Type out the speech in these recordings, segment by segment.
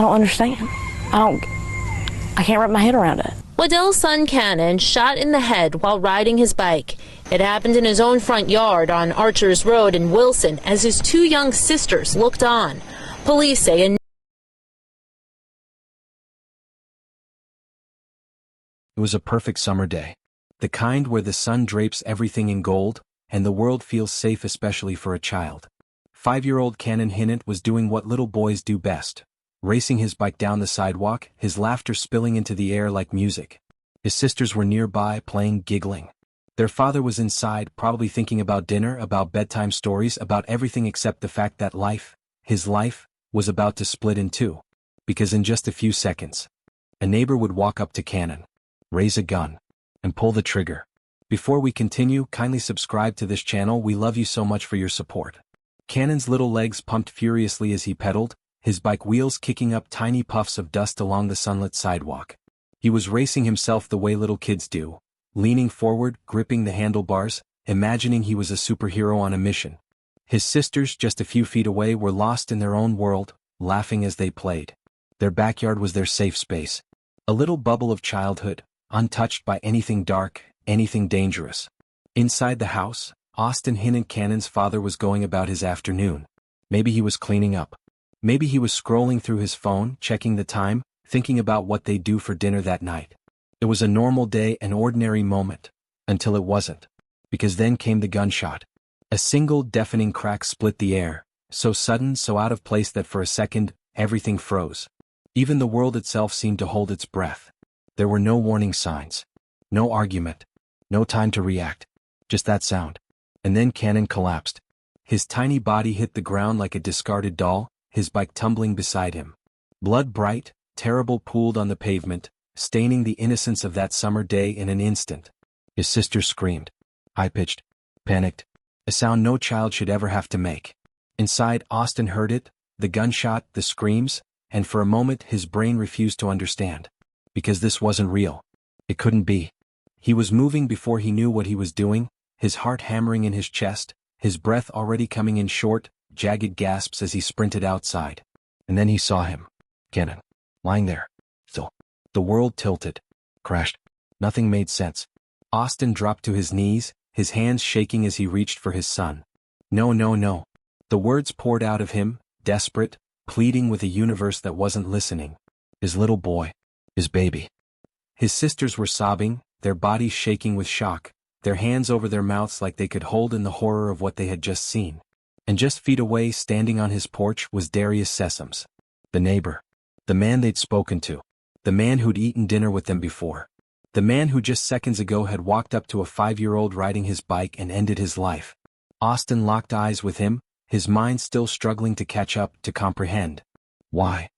don't understand. I can't wrap my head around it. Waddell's son Cannon shot in the head while riding his bike. It happened in his own front yard on Archers Road in Wilson as his two young sisters looked on. Police say It was a perfect summer day. The kind where the sun drapes everything in gold, and the world feels safe, especially for a child. 5-year-old Cannon Hinnant was doing what little boys do best, racing his bike down the sidewalk, his laughter spilling into the air like music. His sisters were nearby, playing, giggling. Their father was inside, probably thinking about dinner, about bedtime stories, about everything except the fact that his life, was about to split in two. Because in just a few seconds, a neighbor would walk up to Cannon, raise a gun, and pull the trigger. Before we continue, kindly subscribe to this channel. We love you so much for your support. Cannon's little legs pumped furiously as he pedaled, his bike wheels kicking up tiny puffs of dust along the sunlit sidewalk. He was racing himself the way little kids do, leaning forward, gripping the handlebars, imagining he was a superhero on a mission. His sisters, just a few feet away, were lost in their own world, laughing as they played. Their backyard was their safe space. A little bubble of childhood, untouched by anything dark, anything dangerous. Inside the house, Austin Hinnant, Cannon's father, was going about his afternoon. Maybe he was cleaning up. Maybe he was scrolling through his phone, checking the time, thinking about what they'd do for dinner that night. It was a normal day, an ordinary moment. Until it wasn't. Because then came the gunshot. A single deafening crack split the air, so sudden, so out of place that for a second, everything froze. Even the world itself seemed to hold its breath. There were no warning signs. No argument. No time to react. Just that sound. And then Cannon collapsed. His tiny body hit the ground like a discarded doll, his bike tumbling beside him. Blood bright, terrible, pooled on the pavement, staining the innocence of that summer day in an instant. His sister screamed. High-pitched. Panicked. A sound no child should ever have to make. Inside, Austin heard it, the gunshot, the screams, and for a moment his brain refused to understand. Because this wasn't real. It couldn't be. He was moving before he knew what he was doing, his heart hammering in his chest, his breath already coming in short, jagged gasps as he sprinted outside. And then he saw him. Cannon. Lying there. Still. The world tilted. Crashed. Nothing made sense. Austin dropped to his knees, his hands shaking as he reached for his son. No, no, no. The words poured out of him, desperate, pleading with a universe that wasn't listening. His little boy. His baby. His sisters were sobbing, their bodies shaking with shock, their hands over their mouths like they could hold in the horror of what they had just seen. And just feet away, standing on his porch, was Darius Sessoms. The neighbor. The man they'd spoken to. The man who'd eaten dinner with them before. The man who just seconds ago had walked up to a 5-year-old riding his bike and ended his life. Austin locked eyes with him, his mind still struggling to catch up, to comprehend. Why?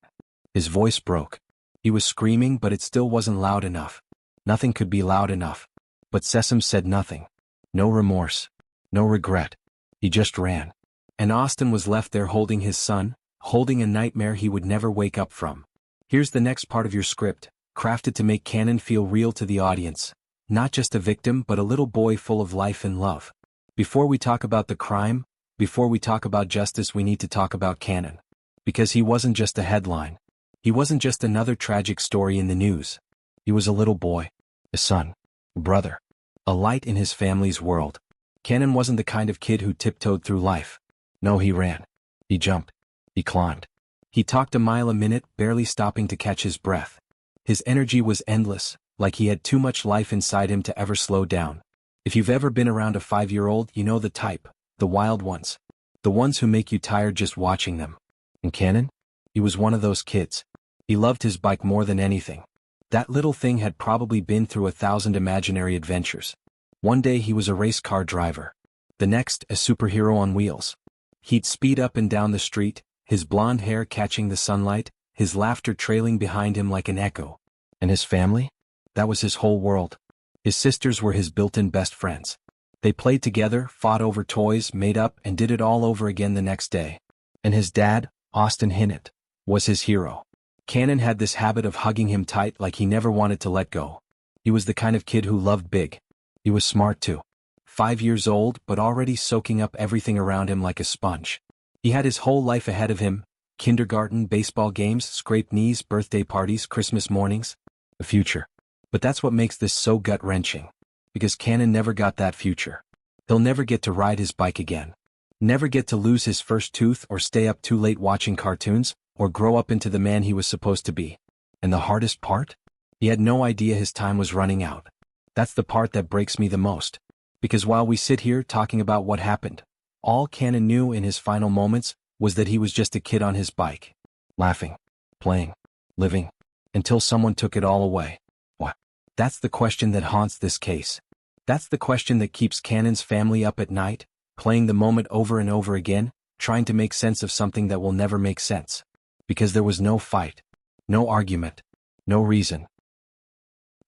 His voice broke. He was screaming, but it still wasn't loud enough. Nothing could be loud enough. But Sessoms said nothing. No remorse. No regret. He just ran. And Austin was left there holding his son, holding a nightmare he would never wake up from. Here's the next part of your script, crafted to make Cannon feel real to the audience. Not just a victim, but a little boy full of life and love. Before we talk about the crime, before we talk about justice, we need to talk about Cannon. Because he wasn't just a headline. He wasn't just another tragic story in the news. He was a little boy. A son. A brother. A light in his family's world. Cannon wasn't the kind of kid who tiptoed through life. No, he ran. He jumped. He climbed. He talked a mile a minute, barely stopping to catch his breath. His energy was endless, like he had too much life inside him to ever slow down. If you've ever been around a 5-year-old, you know the type, the wild ones. The ones who make you tired just watching them. And Cannon? He was one of those kids. He loved his bike more than anything. That little thing had probably been through 1,000 imaginary adventures. One day he was a race car driver. The next, a superhero on wheels. He'd speed up and down the street, his blonde hair catching the sunlight, his laughter trailing behind him like an echo. And his family? That was his whole world. His sisters were his built-in best friends. They played together, fought over toys, made up, and did it all over again the next day. And his dad, Austin Hinnant, was his hero. Cannon had this habit of hugging him tight like he never wanted to let go. He was the kind of kid who loved big. He was smart too. 5 years old, but already soaking up everything around him like a sponge. He had his whole life ahead of him. kindergarten, baseball games, scraped knees, birthday parties, Christmas mornings. A future. But that's what makes this so gut-wrenching. Because Cannon never got that future. He'll never get to ride his bike again. Never get to lose his first tooth or stay up too late watching cartoons, or grow up into the man he was supposed to be. And the hardest part? He had no idea his time was running out. That's the part that breaks me the most. Because while we sit here talking about what happened, all Cannon knew in his final moments was that he was just a kid on his bike. Laughing, playing, living, until someone took it all away. What? That's the question that haunts this case. That's the question that keeps Cannon's family up at night, playing the moment over and over again, trying to make sense of something that will never make sense. Because there was no fight, no argument, no reason.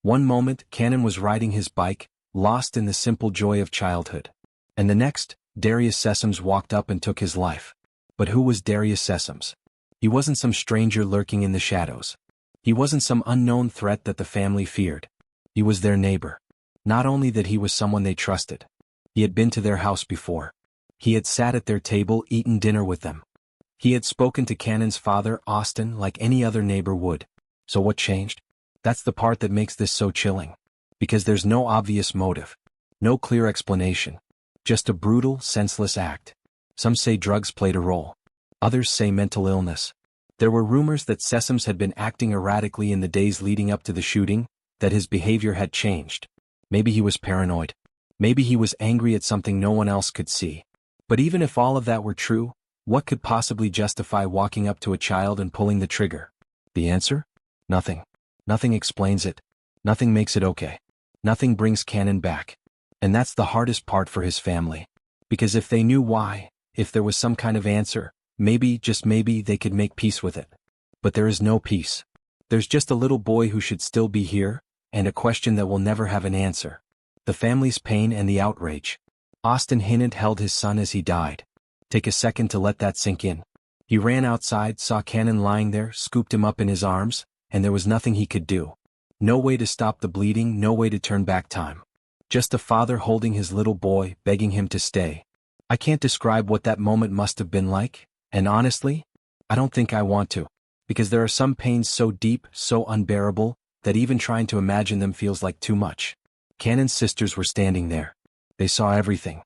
One moment, Cannon was riding his bike, lost in the simple joy of childhood. And the next, Darius Sessoms walked up and took his life. But who was Darius Sessoms? He wasn't some stranger lurking in the shadows. He wasn't some unknown threat that the family feared. He was their neighbor. Not only that he was someone they trusted. He had been to their house before. He had sat at their table, eaten dinner with them. He had spoken to Cannon's father, Austin, like any other neighbor would. So what changed? That's the part that makes this so chilling. Because there's no obvious motive. No clear explanation. Just a brutal, senseless act. Some say drugs played a role. Others say mental illness. There were rumors that Sessoms had been acting erratically in the days leading up to the shooting, that his behavior had changed. Maybe he was paranoid. Maybe he was angry at something no one else could see. But even if all of that were true, what could possibly justify walking up to a child and pulling the trigger? The answer? Nothing. Nothing explains it. Nothing makes it okay. Nothing brings Cannon back. And that's the hardest part for his family. Because if they knew why, if there was some kind of answer, maybe, just maybe, they could make peace with it. But there is no peace. There's just a little boy who should still be here, and a question that will never have an answer. The family's pain and the outrage. Austin Hinnant held his son as he died. Take a second to let that sink in. He ran outside, saw Cannon lying there, scooped him up in his arms, and there was nothing he could do. No way to stop the bleeding, no way to turn back time. Just a father holding his little boy, begging him to stay. I can't describe what that moment must have been like, and honestly, I don't think I want to. Because there are some pains so deep, so unbearable, that even trying to imagine them feels like too much. Cannon's sisters were standing there. They saw everything.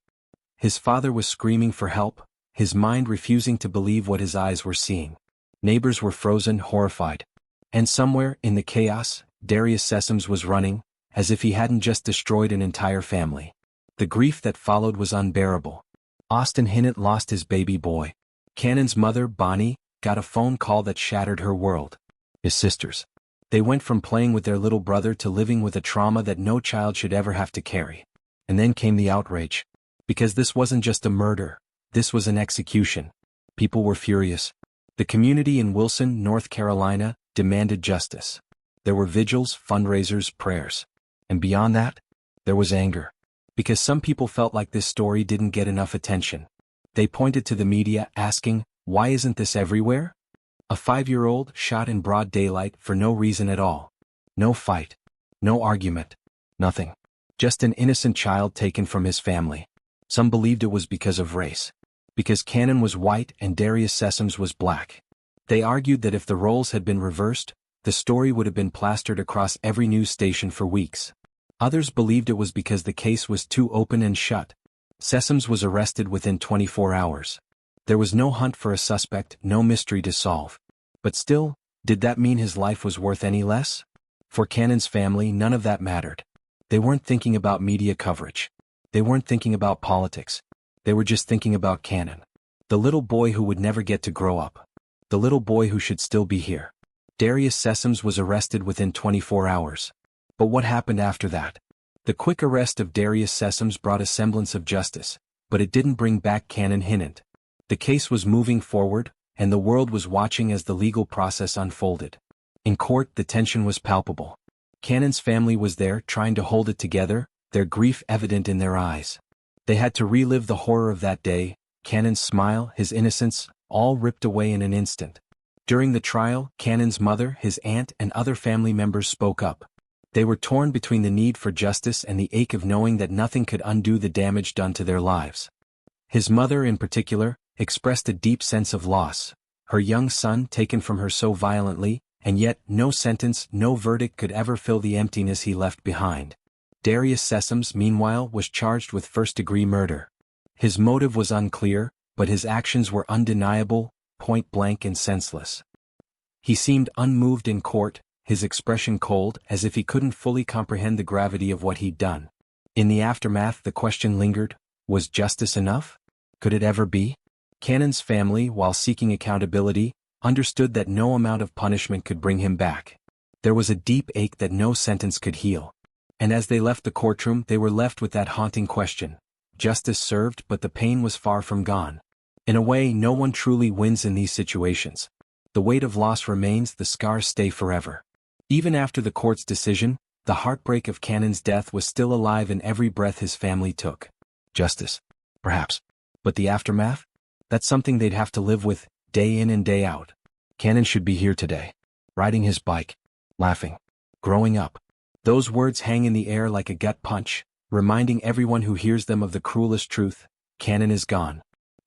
His father was screaming for help, his mind refusing to believe what his eyes were seeing. Neighbors were frozen, horrified. And somewhere, in the chaos, Darius Sessoms was running, as if he hadn't just destroyed an entire family. The grief that followed was unbearable. Austin Hinnant lost his baby boy. Cannon's mother, Bonnie, got a phone call that shattered her world. His sisters. They went from playing with their little brother to living with a trauma that no child should ever have to carry. And then came the outrage. Because this wasn't just a murder, this was an execution. People were furious. The community in Wilson, North Carolina, demanded justice. There were vigils, fundraisers, prayers. And beyond that, there was anger. Because some people felt like this story didn't get enough attention. They pointed to the media, asking, why isn't this everywhere? A 5-year-old shot in broad daylight for no reason at all. No fight. No argument. Nothing. Just an innocent child taken from his family. Some believed it was because of race. Because Cannon was white and Darius Sessoms was black. They argued that if the roles had been reversed, the story would have been plastered across every news station for weeks. Others believed it was because the case was too open and shut. Sessoms was arrested within 24 hours. There was no hunt for a suspect, no mystery to solve. But still, did that mean his life was worth any less? For Cannon's family, none of that mattered. They weren't thinking about media coverage. They weren't thinking about politics. They were just thinking about Cannon. The little boy who would never get to grow up. The little boy who should still be here. Darius Sessoms was arrested within 24 hours. But what happened after that? The quick arrest of Darius Sessoms brought a semblance of justice, but it didn't bring back Cannon Hinnant. The case was moving forward, and the world was watching as the legal process unfolded. In court, the tension was palpable. Cannon's family was there, trying to hold it together, their grief evident in their eyes. They had to relive the horror of that day, Cannon's smile, his innocence, all ripped away in an instant. During the trial, Cannon's mother, his aunt, and other family members spoke up. They were torn between the need for justice and the ache of knowing that nothing could undo the damage done to their lives. His mother, in particular, expressed a deep sense of loss. Her young son taken from her so violently, and yet no sentence, no verdict could ever fill the emptiness he left behind. Darius Sessoms, meanwhile, was charged with first-degree murder. His motive was unclear, but his actions were undeniable, point-blank and senseless. He seemed unmoved in court, his expression cold, as if he couldn't fully comprehend the gravity of what he'd done. In the aftermath, the question lingered, was justice enough? Could it ever be? Cannon's family, while seeking accountability, understood that no amount of punishment could bring him back. There was a deep ache that no sentence could heal. And as they left the courtroom, they were left with that haunting question. Justice served, but the pain was far from gone. In a way, no one truly wins in these situations. The weight of loss remains, the scars stay forever. Even after the court's decision, the heartbreak of Cannon's death was still alive in every breath his family took. Justice. Perhaps. But the aftermath? That's something they'd have to live with, day in and day out. Cannon should be here today. Riding his bike. Laughing. Growing up. Those words hang in the air like a gut punch, reminding everyone who hears them of the cruelest truth. Cannon is gone.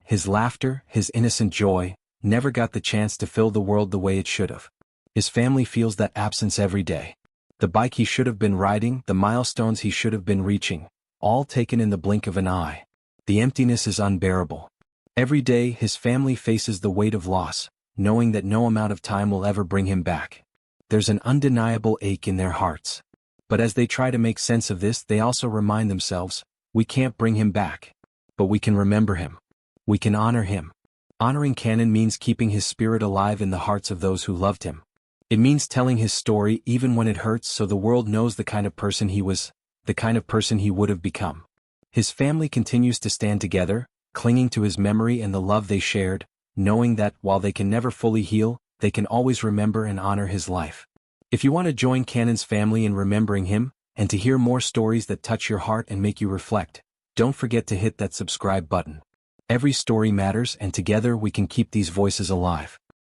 His laughter, his innocent joy, never got the chance to fill the world the way it should have. His family feels that absence every day. The bike he should have been riding, the milestones he should have been reaching, all taken in the blink of an eye. The emptiness is unbearable. Every day his family faces the weight of loss, knowing that no amount of time will ever bring him back. There's an undeniable ache in their hearts. But as they try to make sense of this, they also remind themselves, we can't bring him back. But we can remember him. We can honor him. Honoring Cannon means keeping his spirit alive in the hearts of those who loved him. It means telling his story even when it hurts, so the world knows the kind of person he was, the kind of person he would have become. His family continues to stand together, clinging to his memory and the love they shared, knowing that, while they can never fully heal, they can always remember and honor his life. If you want to join Cannon's family in remembering him, and to hear more stories that touch your heart and make you reflect, don't forget to hit that subscribe button. Every story matters, and together we can keep these voices alive.